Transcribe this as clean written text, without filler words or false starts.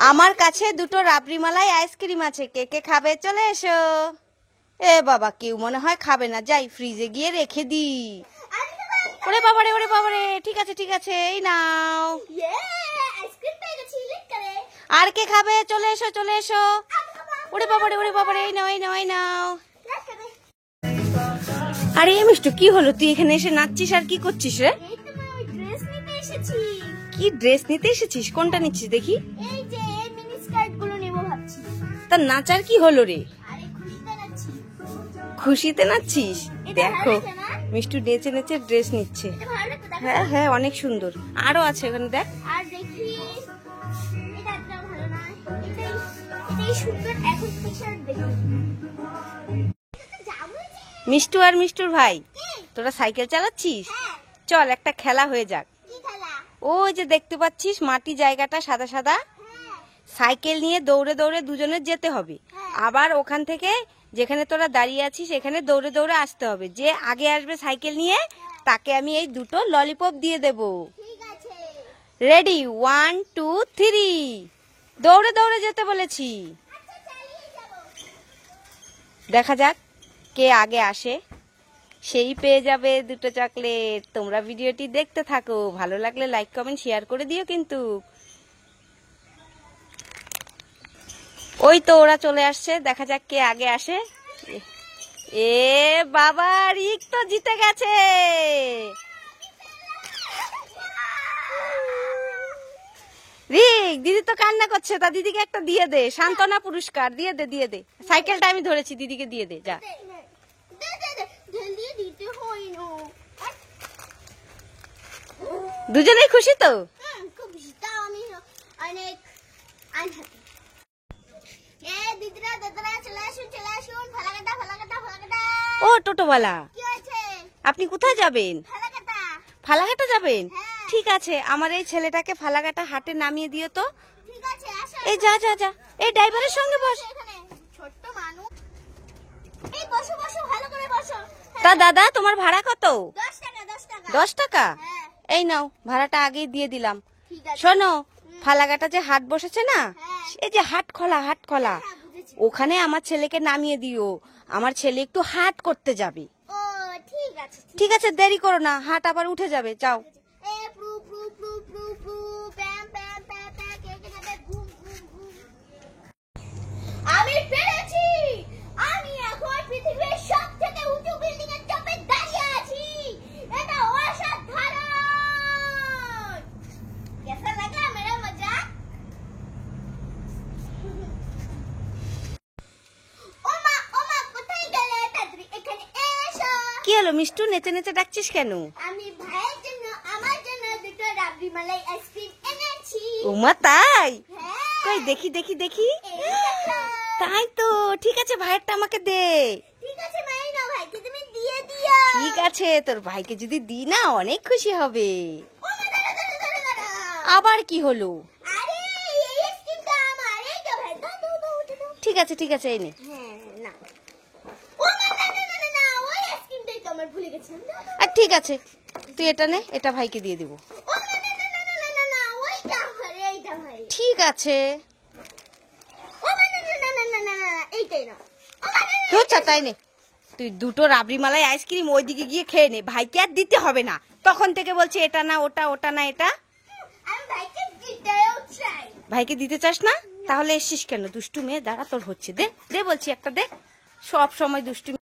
আমার কাছে দুটো রাবড়ি মালাই আইসক্রিম আছে, কে কে খাবে চলে এসো। এ বাবা, কেউ মনে হয় খাবে না, যাই ফ্রিজে গিয়ে রেখে দি। ওরে বাবারে, ওরে বাবারে, ঠিক আছে ঠিক আছে, এই নাও। আর কে খাবে চলে এসো চলে এসো। ওরে বাবারে, ওরে বাবারে, এই নাও এই নাও এই নাও। আরে মিষ্টু, কি হলো? তুই এখানে এসে নাচছিস আর কি করছিস রে? কি ড্রেস নিতে এসেছিস? কোনটা নিচ্ছিস দেখি? তা নাচার কি হলো রে? খুশিতে নাচছিস? দেখো মিষ্টু নেচে নেচে ড্রেস নিচ্ছে। হ্যাঁ হ্যাঁ, অনেক সুন্দর। আরো আছে ওখানে, দেখ। মিষ্টু আর মিষ্টুর ভাই, তোরা সাইকেল চালাচ্ছিস? চল একটা খেলা হয়ে যাক। ওই যে দেখতে পাচ্ছিস মাটি জায়গাটা সাদা সাদা, সাইকেল নিয়ে দৌড়ে দৌড়ে দুজনের যেতে হবে। আবার ওখান থেকে যেখানে তোরা দাঁড়িয়ে আছিস এখানে দৌড়ে দৌড়ে আসতে হবে। যে আগে আসবে সাইকেল নিয়ে তাকে আমি এই দুটো ললিপপ দিয়ে দেব। রেডি? 1 2 3, দৌড়ে দৌড়ে যেতে বলেছি। দেখা যাক কে আগে আসে, সেই পেয়ে যাবে দুটো চকলেট। তোমরা ভিডিওটি দেখতে থাকো, ভালো লাগলে লাইক কমেন্ট শেয়ার করে দিও কিন্তু। ওই তো ওরা চলে আসছে, দেখা যাক কে আগে আসে। এ বাবা, রিক তো জিতে গেছে। রিক, দিদি তো কান্না করছে, তা দিদিকে একটা দিয়ে দে, সান্ত্বনা পুরস্কার দিয়ে দে দিয়ে দে। সাইকেলটা আমি ধরেছি, দিদিকে দিয়ে দে যা। দুজনেই খুশি তো? ও টোটোওয়ালা, আপনি কোথায় যাবেন? ফালাকাটা যাবেন? ঠিক আছে, আমার এই ছেলেটাকে ফালাকাটা হাটে নামিয়ে দিও তো। এই যা যা যা, এই ড্রাইভারের সঙ্গে বস। তা দাদা, তোমার ভাড়া কত? 10 টাকা। এই নাও, ভাড়াটা আগেই দিয়ে দিলাম। শোনো, ফালাকাটা যে হাট বসেছে না, এই যে হাট খোলা, ওখানে আমার ছেলেকে নামিয়ে দিও। আমার ছেলে একটু হাট করতে যাবে। ঠিক আছে, দেরি করো না, হাট আবার উঠে যাবে, যাও। আমি পেরেছি, আমি এখন পৃথিবীর সবথেকে উঁচু বিল্ডিং এর টপে দাঁড়িয়ে আছি। এটা অসাধারণ। কেমন লাগা মেরা মজাক? ওমা ওমা, কোথায় গেলে? তাড়াতাড়ি এখানে এসো। কি হলো মিষ্টু, নেচে নেচে ডাকছিস কেন? আমি ভাইয়ের জন্য আমার জন্য দুটো রাবড়ি মালাই আইসক্রিম এনেছি। ওমা তাই? কই দেখি দেখি দেখি। তাই তো, ঠিক আছে, ভাইয়েরটা আমাকে দে। ঠিক আছে মাই, না ভাইকে তুমি দিয়ে দিও। ঠিক আছে, তোর ভাইকে যদি দি না অনেক খুশি হবে। আবার কি হলো? আরে এই আইসক্রিমটা আমার, এই তো ভাই, দাও দাও দাও। ঠিক আছে ঠিক আছে, এই নে। হ্যাঁ না, ও না না না না না, ওই আইসক্রিমটাই তো আমার ভুলে গেছিলাম। আর ঠিক আছে, তুই এটা নে, এটা ভাইকে দিয়ে দেব। ও না না না না না না, ওইটা আমার, এইটা ভাই। ঠিক আছে। তাই নে, তুই দুটো রাবড়ি মালাই আইসক্রিম ওইদিকে গিয়ে খেয়ে নে, ভাইকে আর দিতে হবে না। তখন থেকে বলছি এটা না ওটা, ওটা না এটা। ভাইকে দিতে চাস না? তাহলে এসছিস কেন? দুষ্টু মেয়ে, দাঁড়া, তোর হচ্ছে, দে দে বলছি একটা, দে। সব সময় দুষ্টু।